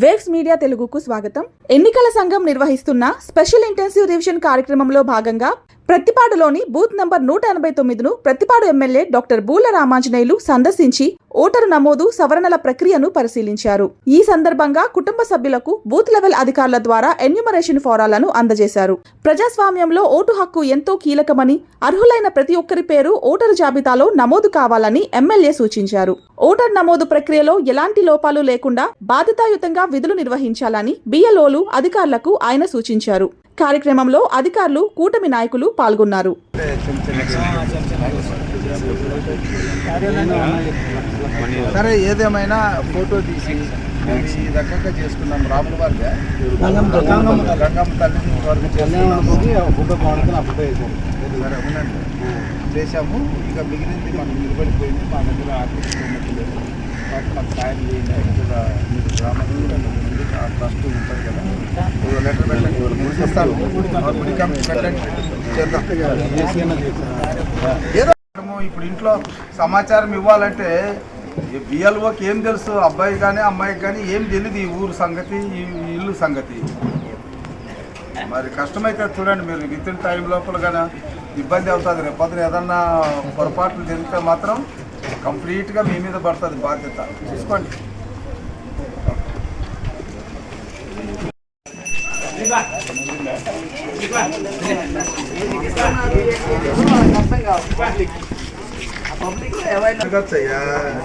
Waves media తెలుగుకు స్వాగతం. ఎన్నికల సంఘం నిర్వహిస్తున్న స్పెషల్ ఇంటెన్సివ్ రివిజన్ కార్యక్రమంలో భాగంగా ప్రత్తిపాడులోని బూత్ నంబర్ 189ను ప్రత్తిపాడు ఎమ్మెల్యే డాక్టర్ బూల రామాంజనేయులు సందర్శించి ఓటరు నమోదు సవరణల ప్రక్రియను పరిశీలించారు. ఈ సందర్భంగా కుటుంబ సభ్యులకు బూత్ లెవెల్ అధికారుల ద్వారా ఎన్యూమరేషన్ ఫారాలను అందజేశారు. ప్రజాస్వామ్యంలో ఓటు హక్కు ఎంతో కీలకమని, అర్హులైన ప్రతి ఒక్కరి పేరు ఓటరు జాబితాలో నమోదు కావాలని ఎమ్మెల్యే సూచించారు. ఓటర్ నమోదు ప్రక్రియలో ఎలాంటి లోపాలు లేకుండా బాధ్యతాయుతంగా విధులు నిర్వహించాలని బిఎల్ఓలు అధికారులకు ఆయన సూచించారు. కార్యక్రమంలో అధికారులు, కూటమి నాయకులు పాల్గొన్నారు. సరే, ఏదేమైనా ఫోటో తీసి ఈ రకంగా చేసుకున్నాం. రాముల వారి గంగమ్మ తల్లి వరకు సరే ఉండండి చేసాము. ఇక మిగిలింది మనం నిలబడిపోయింది. మా దగ్గర ఆర్థిక స్థోమత లేదు కాబట్టి మాకు సాయం చేయండి. ఇక్కడ మీకు గ్రామంలో ట్రస్ట్ ఉంటుంది కదా, లెటర్ పెట్టండి, ఏదో ఇప్పుడు ఇంట్లో సమాచారం ఇవ్వాలంటే బిఎల్ఓకి ఏం తెలుసు? అబ్బాయి కానీ అమ్మాయికి కానీ ఏం తెలియదు ఈ ఊరు సంగతి, ఈ ఇల్లు సంగతి. మరి కష్టమైతే చూడండి మీరు, విత్ ఇన్ టైం లోపల కానీ ఇబ్బంది అవుతుంది. రేపు పొద్దున ఏదన్నా పొరపాట్లు జరిగితే మాత్రం కంప్లీట్గా మీ మీద పడుతుంది బాధ్యత. చూసుకోండి.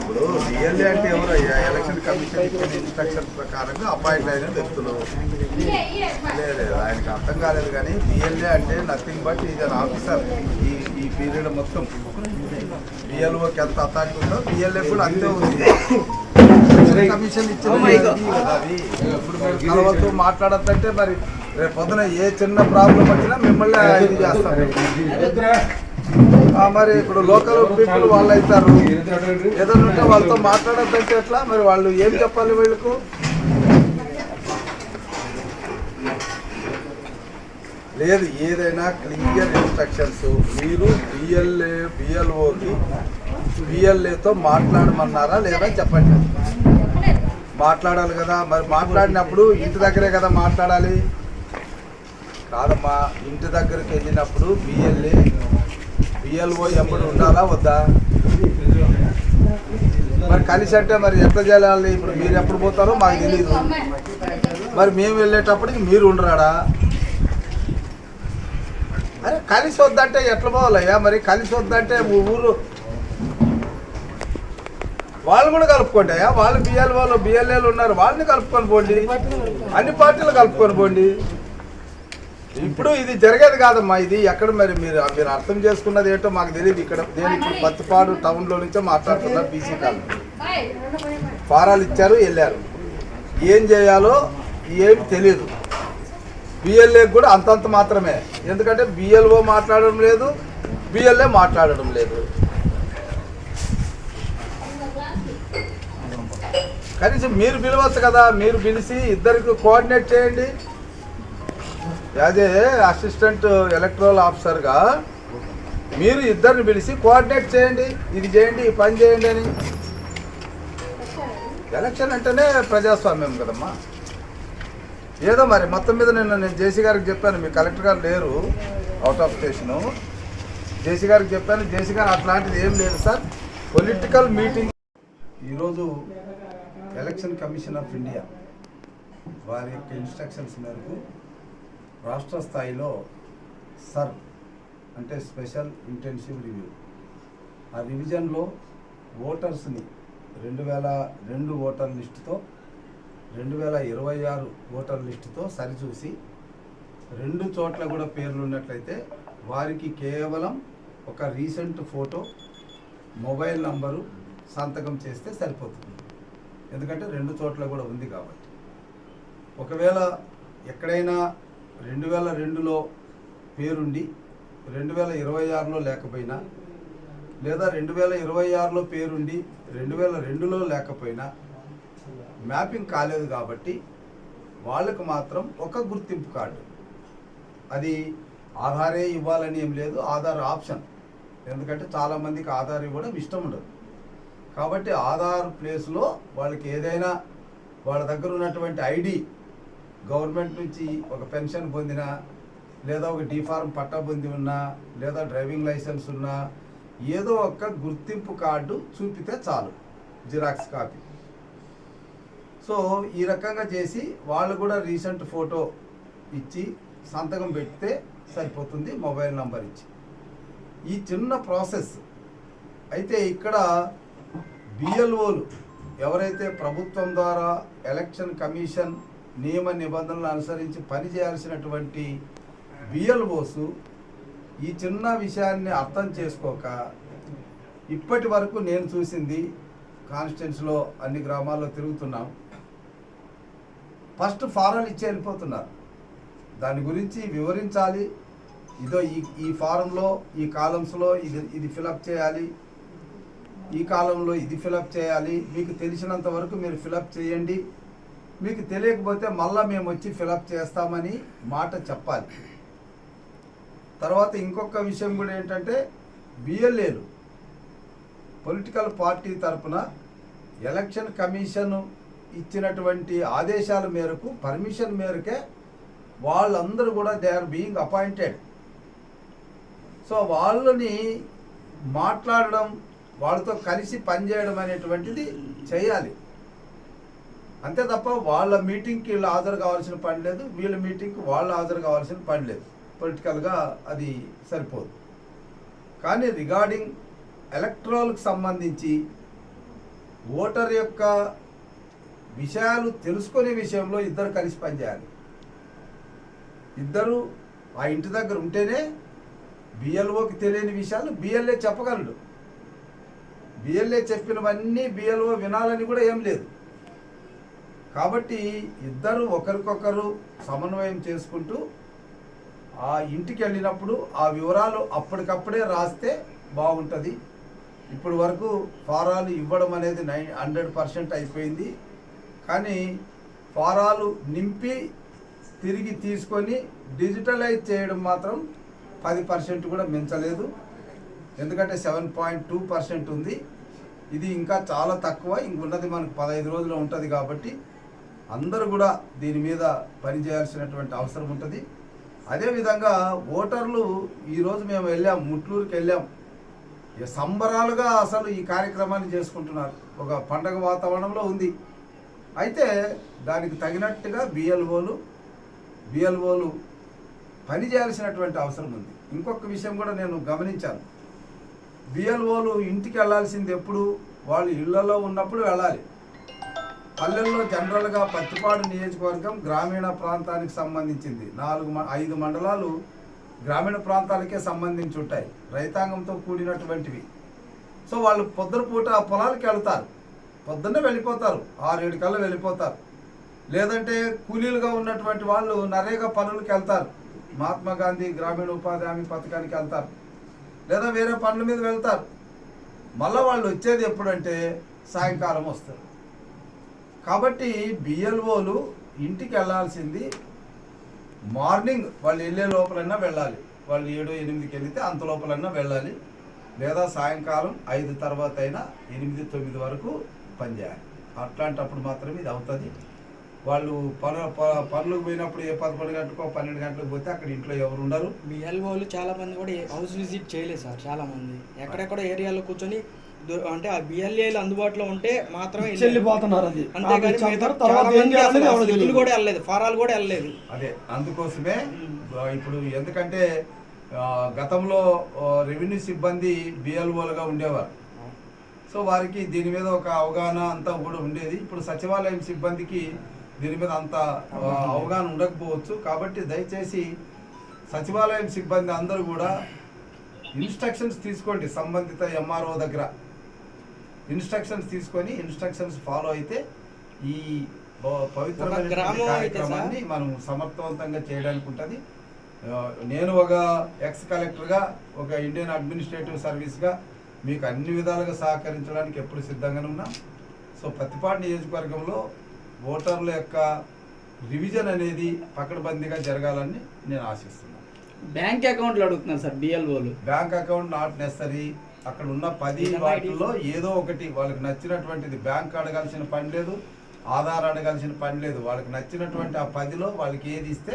ఇప్పుడు బిఎల్ఏ అంటే ఎవరయ్యా? ఎలక్షన్ కమిషన్ ఇచ్చిన ఇన్స్ట్రక్షన్ ప్రకారంగా అపాయింట్ అయిన వ్యక్తులు. లేదు, ఆయనకు అర్థం కాలేదు. కానీ బిఎల్ఏ అంటే nothing but is an officer. ఈ పీరియడ్ మొత్తం బిఎల్ఓకి ఎంత అథారిటీ ఉందో బిఎల్ఏ కూడా అంతే ఉంది. కమిషన్ ఇచ్చిన అది ఇప్పుడు మీరు కలవద్దు, మాట్లాడద్దంటే మరి రేపు పొద్దున ఏ చిన్న ప్రాబ్లం వచ్చినా మిమ్మల్ని ఇది చేస్తారు. మరి ఇప్పుడు లోకల్ పీపుల్ వాళ్ళు అవుతారు. ఏదైనా ఉంటే వాళ్ళతో మాట్లాడద్దంటే ఎట్లా? మరి వాళ్ళు ఏం చెప్పాలి వీళ్ళకు? లేదు, ఏదైనా క్లియర్ ఇన్స్ట్రక్షన్స్. మీరు బిఎల్ఓకి బిఎల్ఏతో మాట్లాడమన్నారా లేదా చెప్పండి. మాట్లాడాలి కదా. మరి మాట్లాడినప్పుడు ఇంటి దగ్గరే కదా మాట్లాడాలి. కాదమ్మా, ఇంటి దగ్గరికి వెళ్ళినప్పుడు బిఎల్ఓ ఎప్పుడు ఉండాలా వద్దా? మరి కలిసి అంటే మరి ఎట్లా చేయాలి? ఇప్పుడు మీరు ఎప్పుడు పోతారో మాకు తెలియదు. మరి మేము వెళ్ళేటప్పటికి మీరు ఉండరాడా? అరే కలిసి వద్దంటే ఎట్లా పోవాలయ్యా? మరి కలిసి వద్దంటే ఊరు వాళ్ళు కూడా కలుపుకోండి అయ్యా. వాళ్ళు బిఎల్ఏలు ఉన్నారు, వాళ్ళని కలుపుకొని పోండి. అన్ని పార్టీలు కలుపుకొని పోండి. ఇప్పుడు ఇది జరిగేది కాదమ్మా. ఇది ఎక్కడ మరి మీరు అర్థం చేసుకున్నది ఏంటో మాకు తెలియదు. ఇక్కడ నేను ఇప్పుడు పత్తిపాడు టౌన్లో నుంచే మాట్లాడుతున్నా. బీసీ కాలనీ ఫారాలు ఇచ్చారు, వెళ్ళారు. ఏం చేయాలో ఏమి తెలియదు. బిఎల్ఏ కూడా అంతంత మాత్రమే. ఎందుకంటే బిఎల్ఓ మాట్లాడడం లేదు, బిఎల్ఏ మాట్లాడడం లేదు. కనీసం మీరు పిలవచ్చు కదా. మీరు పిలిచి ఇద్దరికి కోఆర్డినేట్ చేయండి. యాజ్ ఏ అసిస్టెంట్ ఎలక్టరల్ ఆఫీసర్గా మీరు ఇద్దరిని పిలిచి కోఆర్డినేట్ చేయండి. ఇది చేయండి, ఈ పని చేయండి అని. ఎలక్షన్ అంటేనే ప్రజాస్వామ్యం కదమ్మా. ఏదో మరి మొత్తం మీద నేను జేసీ గారికి చెప్పాను. మీ కలెక్టర్ గారు లేరు, అవుట్ ఆఫ్ స్టేషను. జేసీ గారికి చెప్పాను. జేసీ గారు అట్లాంటిది ఏం లేదు సార్, పొలిటికల్ మీటింగ్. ఈరోజు ఎలక్షన్ కమిషన్ ఆఫ్ ఇండియా వారి యొక్క ఇన్స్ట్రక్షన్స్ మేరకు రాష్ట్ర స్థాయిలో సర్ అంటే స్పెషల్ ఇంటెన్సివ్ రివ్యూ, ఆ రివిజన్లో ఓటర్స్ని 2002 ఓటర్ లిస్టుతో 2026 ఓటర్ లిస్టుతో సరిచూసి 2 చోట్ల కూడా పేర్లు ఉన్నట్లయితే వారికి కేవలం ఒక రీసెంట్ ఫోటో, మొబైల్ నంబరు, సంతకం చేస్తే సరిపోతుంది. ఎందుకంటే 2 చోట్ల కూడా ఉంది కాబట్టి. ఒకవేళ ఎక్కడైనా 2002లో పేరుండి 2026లో లేకపోయినా, లేదా 2026లో పేరుండి 2002లో లేకపోయినా మ్యాపింగ్ కాలేదు కాబట్టి వాళ్ళకు మాత్రం ఒక గుర్తింపు కార్డు, అది ఆధారే ఇవ్వాలని ఏం లేదు, ఆధార్ ఆప్షన్. ఎందుకంటే చాలామందికి ఆధార్ ఇవ్వడం ఇష్టం ఉండదు. కాబట్టి ఆధార్ ప్లేస్లో వాళ్ళకి ఏదైనా వాళ్ళ దగ్గర ఉన్నటువంటి ఐడి, గవర్నమెంట్ నుంచి ఒక పెన్షన్ పొందినా, లేదా ఒక డీఫార్మ్ పట్టా పొంది ఉన్నా, లేదా డ్రైవింగ్ లైసెన్స్ ఉన్నా, ఏదో ఒక గుర్తింపు కార్డు చూపితే చాలు, జిరాక్స్ కాపీ. సో ఈ రకంగా చేసి వాళ్ళు కూడా రీసెంట్ ఫోటో ఇచ్చి సంతకం పెడితే సరిపోతుంది, మొబైల్ నంబర్ ఇచ్చి. ఈ చిన్న ప్రాసెస్. అయితే ఇక్కడ బిఎల్ఓలు ఎవరైతే ప్రభుత్వం ద్వారా ఎలక్షన్ కమిషన్ నియమ నిబంధనలు అనుసరించి పనిచేయాల్సినటువంటి బిఎల్ఓస్ ఈ చిన్న విషయాన్ని అర్థం చేసుకోక, ఇప్పటి వరకు నేను చూసింది కాన్స్టిట్యున్సీలో అన్ని గ్రామాల్లో తిరుగుతున్నాం, ఫస్ట్ ఫారాలు ఇచ్చి వెళ్ళిపోతున్నారు. దాని గురించి వివరించాలి, ఇదో ఈ ఫారంలో ఈ కాలమ్స్లో ఇది ఫిలప్ చేయాలి, ఈ కాలంలో ఇది ఫిలప్ చేయాలి, మీకు తెలిసినంత వరకు మీరు ఫిలప్ చేయండి, మీకు తెలియకపోతే మళ్ళీ మేము వచ్చి ఫిలప్ చేస్తామని మాట చెప్పాలి. తర్వాత ఇంకొక విషయం కూడా ఏంటంటే, బిఎల్ఏలు పొలిటికల్ పార్టీ తరఫున ఎలక్షన్ కమిషన్ ఇచ్చినటువంటి ఆదేశాల మేరకు, పర్మిషన్ మేరకే వాళ్ళందరూ కూడా they are being appointed. So వాళ్ళని మాట్లాడడం, వాళ్ళతో కలిసి పనిచేయడం అనేటువంటిది చేయాలి. అంతే తప్ప వాళ్ళ మీటింగ్కి వీళ్ళు హాజరు కావాల్సిన పని లేదు, వీళ్ళ మీటింగ్కి వాళ్ళు హాజరు కావాల్సిన పని లేదు. పొలిటికల్గా అది సరిపోదు. కానీ రిగార్డింగ్ ఎలక్ట్రల్కి సంబంధించి ఓటర్ యొక్క విషయాలు తెలుసుకునే విషయంలో ఇద్దరు కలిసి పనిచేయాలి. ఇద్దరు ఆ ఇంటి దగ్గర ఉంటేనే బిఎల్ఓకి తెలియని విషయాలు బిఎల్ఏ చెప్పగలడు. బిఎల్ఏ చెప్పినవన్నీ బిఎల్ఓ వినాలని కూడా ఏం లేదు. కాబట్టి ఇద్దరు ఒకరికొకరు సమన్వయం చేసుకుంటూ ఆ ఇంటికి వెళ్ళినప్పుడు ఆ వివరాలు అప్పటికప్పుడే రాస్తే బాగుంటుంది. ఇప్పుడు వరకు ఫారాలు ఇవ్వడం అనేది 100% అయిపోయింది. కానీ ఫారాలు నింపి తిరిగి తీసుకొని డిజిటలైజ్ చేయడం మాత్రం 10% కూడా మించలేదు. ఎందుకంటే 7.2% ఉంది. ఇది ఇంకా చాలా తక్కువ. ఇంకున్నది మనకు 15 రోజులు ఉంటుంది. కాబట్టి అందరూ కూడా దీని మీద పనిచేయాల్సినటువంటి అవసరం ఉంటుంది. అదేవిధంగా ఓటర్లు ఈరోజు మేము వెళ్ళాం, ముట్లూరుకి వెళ్ళాం, సంబరాలుగా అసలు ఈ కార్యక్రమాన్ని చేసుకుంటున్నారు. ఒక పండగ వాతావరణంలో ఉంది. అయితే దానికి తగినట్టుగా బిఎల్ఓలు పని చేయాల్సినటువంటి అవసరం ఉంది. ఇంకొక విషయం కూడా నేను గమనించాను. బిఎల్ఓలు ఇంటికి వెళ్ళాల్సింది ఎప్పుడు? వాళ్ళు ఇళ్లలో ఉన్నప్పుడు వెళ్ళాలి. పల్లెల్లో జనరల్గా పత్తిపాడు నియోజకవర్గం గ్రామీణ ప్రాంతానికి సంబంధించింది. 5 మండలాలు గ్రామీణ ప్రాంతాలకే సంబంధించి ఉంటాయి, రైతాంగంతో కూడినటువంటివి. సో వాళ్ళు పొద్దునపూట ఆ పొలాలకి వెళ్తారు, పొద్దున్నే వెళ్ళిపోతారు, 6-7 కల్లా వెళ్ళిపోతారు. లేదంటే కూలీలుగా ఉన్నటువంటి వాళ్ళు నరేగా పనులకు వెళ్తారు, మహాత్మా గాంధీ గ్రామీణ ఉపాధి హామీ పథకానికి వెళ్తారు, లేదా వేరే పనుల మీద వెళ్తారు. మళ్ళీ వాళ్ళు వచ్చేది ఎప్పుడంటే సాయంకాలం వస్తారు. కాబట్టి బిఎల్ఓలు ఇంటికి వెళ్ళాల్సింది మార్నింగ్, వాళ్ళు వెళ్ళే లోపలన్నా వెళ్ళాలి. వాళ్ళు 7-8కి వెళితే అంత లోపలన్నా వెళ్ళాలి. లేదా సాయంకాలం 5 తర్వాత అయినా 8-9 వరకు పనిచేయాలి. అట్లాంటప్పుడు మాత్రమే ఇది అవుతుంది. వాళ్ళు పనులకు పోయినప్పుడు 11 గంటలకో 12 గంటలకు పోతే అక్కడ ఇంట్లో ఎవరు ఉండరు. బిఎల్ఓలు చాలా మంది కూడా హౌస్ విజిట్ చేయలేదు సార్. చాలా మంది ఎక్కడెక్కడ ఏరియాలో కూర్చొని అంటే ఆ బిఎల్ఏలు అందుబాటులో ఉంటే మాత్రమే వెళ్ళిపోతున్నారు. అది అంతేగాని కూడా వెళ్ళలేదు, ఫారాలు కూడా వెళ్ళలేదు. అదే అందుకోసమే ఇప్పుడు, ఎందుకంటే గతంలో రెవెన్యూ సిబ్బంది బిఎల్ఓలుగా ఉండేవారు. సో వారికి దీని మీద ఒక అవగాహన అంతా కూడా ఉండేది. ఇప్పుడు సచివాలయం సిబ్బందికి దీని మీద అంత అవగాహన ఉండకపోవచ్చు. కాబట్టి దయచేసి సచివాలయం సిబ్బంది అందరూ కూడా ఇన్స్ట్రక్షన్స్ తీసుకోండి. సంబంధిత ఎంఆర్ఓ దగ్గర ఇన్స్ట్రక్షన్స్ తీసుకొని ఇన్స్ట్రక్షన్స్ ఫాలో అయితే ఈ పవిత్రమైన కార్యక్రమాన్ని మనం సమర్థవంతంగా చేయడానికి ఉంటుంది. నేను ఒక ఎక్స్ కలెక్టర్గా, ఒక ఇండియన్ అడ్మినిస్ట్రేటివ్ సర్వీస్గా మీకు అన్ని విధాలుగా సహకరించడానికి ఎప్పుడు సిద్ధంగానే ఉన్నాం. సో పత్తిపాడు నియోజకవర్గంలో ఓటర్ల యొక్క రివిజన్ అనేది పకడ్బందీగా జరగాలని నేను ఆశిస్తున్నాను. బ్యాంక్ అకౌంట్లు అడుగుతున్నారు సార్ బిఎల్ఓలు. Bank account not necessary. అక్కడ ఉన్న 10 వాటిల్లో ఏదో ఒకటి వాళ్ళకి నచ్చినటువంటిది. బ్యాంక్ అడగాల్సిన పని లేదు, ఆధార్ అడగాల్సిన పని లేదు. వాళ్ళకి నచ్చినటువంటి ఆ 10లో వాళ్ళకి ఏది ఇస్తే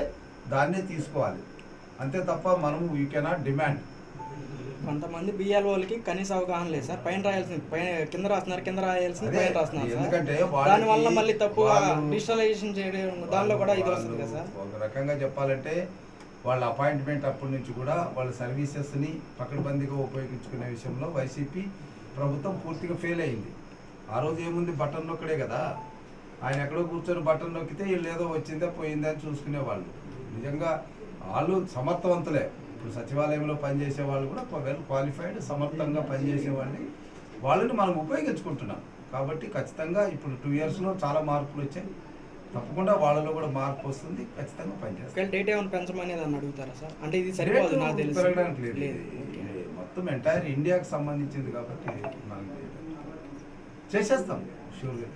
దాన్నే తీసుకోవాలి, అంతే తప్ప మనం యూ కెనాట్ డిమాండ్. కొంతమంది బిఎల్ఓలకి కనీస అవగాహన లేదు సార్. పైన రాయాల్సింది పైన, కింద రాస్తున్నారు, కింద రాయాల్సింది పైన రాస్తున్నారు సార్. ఎందుకంటే దానివల్ల మళ్ళీ తప్పుగా డిజిటలైజేషన్ చేయడం దానిలో కూడా ఇది వస్తుంది కదా సార్. ఒక రకంగా చెప్పాలంటే వాళ్ళ అపాయింట్మెంట్ అప్పటి నుంచి కూడా వాళ్ళ సర్వీసెస్ని పకడ్బందీగా ఉపయోగించుకునే విషయంలో వైసీపీ ప్రభుత్వం పూర్తిగా ఫెయిల్ అయింది. ఆ రోజు ఏముంది, బటన్ నొక్కడే కదా. ఆయన ఎక్కడో కూర్చొని బటన్ నొక్కితే వీళ్ళు ఏదో వచ్చిందా పోయిందా అని చూసుకునేవాళ్ళు. నిజంగా వాళ్ళు సమర్థవంతులే. ఇప్పుడు సచివాలయంలో పనిచేసే వాళ్ళు కూడా వెల్ క్వాలిఫైడ్, సమర్థంగా పనిచేసే వాళ్ళని మనం ఉపయోగించుకుంటున్నాం. కాబట్టి ఖచ్చితంగా ఇప్పుడు 2 yearsలో చాలా మార్పులు వచ్చాయి. తప్పకుండా వాళ్ళలో కూడా మార్పు వస్తుంది, ఖచ్చితంగా పనిచేస్తారు. డేట్ ఏమైనా పెంచమనేది అని అడుగుతారా సార్? అంటే ఇది సరిపోదు నాకు తెలిసి. పెరగడానికి లేదు, మొత్తం ఎంటైర్ ఇండియాకి సంబంధించింది కాబట్టి మనం చేసేస్తాం షూర్గా.